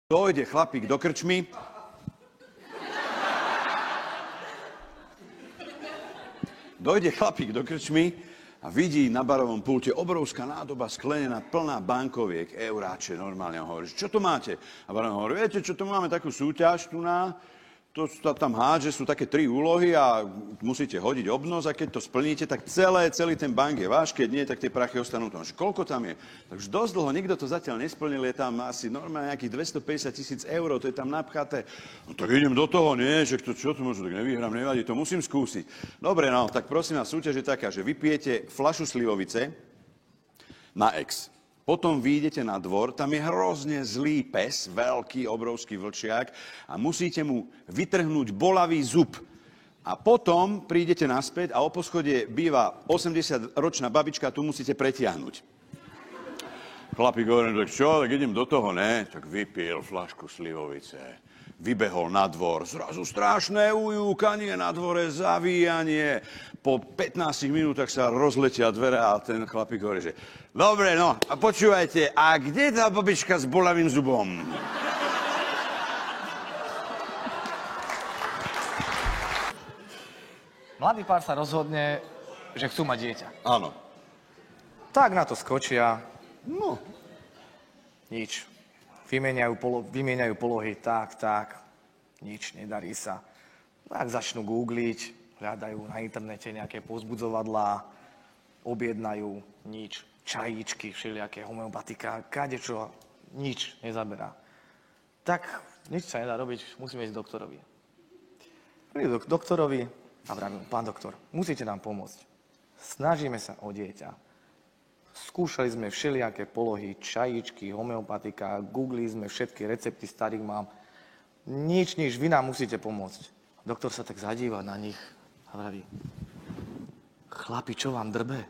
Dojde chlapík do krčmy. A vidí na barovom pulte obrovská nádoba sklenená, plná bankoviek, euráče, normálne hovorí, čo tu máte? A baron hovorí, viete, čo tu máme takú súťaž tu na, to tam hádže, sú také 3 úlohy a musíte hodiť obnos a keď to splníte, tak celý ten bank je váš, keď nie, tak tie prachy ostanú tam. Koľko tam je? Tak už dosť dlho, nikto to zatiaľ nesplnil, je tam asi normálne nejakých 250 000 eur, to je tam napchaté. No tak idem do toho, nie, že čo tu môžu, tak nevyhrám, nevadí, to musím skúsiť. Dobre, no, tak prosím vás, súťaž je taká, že vypijete fľašu slivovice na X. Potom vyjdete na dvor, tam je hrozne zlý pes, veľký, obrovský vlčiak a musíte mu vytrhnúť bolavý zub. A potom prídete naspäť a o poschodie býva 80-ročná babička, tu musíte pretiahnuť. Chlapík hovorí, tak čo, tak idem do toho, ne? Tak vypil fľašku slivovice, vybehol na dvor, zrazu strašné ujúkanie na dvore, zavíjanie. Po 15 minútach sa rozletia dvere a ten chlapík hovorí, že dobre, no, a počúvajte, a kde je tá babička s bolavým zubom? Mladý pár sa rozhodne, že chcú mať dieťa. Áno. Tak na to skočia, No. nič. Vymieňajú polohy, tak, nič, nedarí sa. Tak začnú googliť, hľadajú na internete nejaké povzbudzovadlá, objednajú, nič, čajíčky, všelijaké homeopatika, kadečo, nič nezaberá. Tak nič sa nedá robiť, musíme ísť k doktorovi. Prídu k doktorovi a vravím, pán doktor, musíte nám pomôcť. Snažíme sa o dieťa. Skúšali sme všelijaké polohy, čajíčky, homeopatika, googlili sme všetky recepty starých mám. Nič, vy nám musíte pomôcť. Doktor sa tak zadíva na nich a vraví, chlapi, čo vám drbe?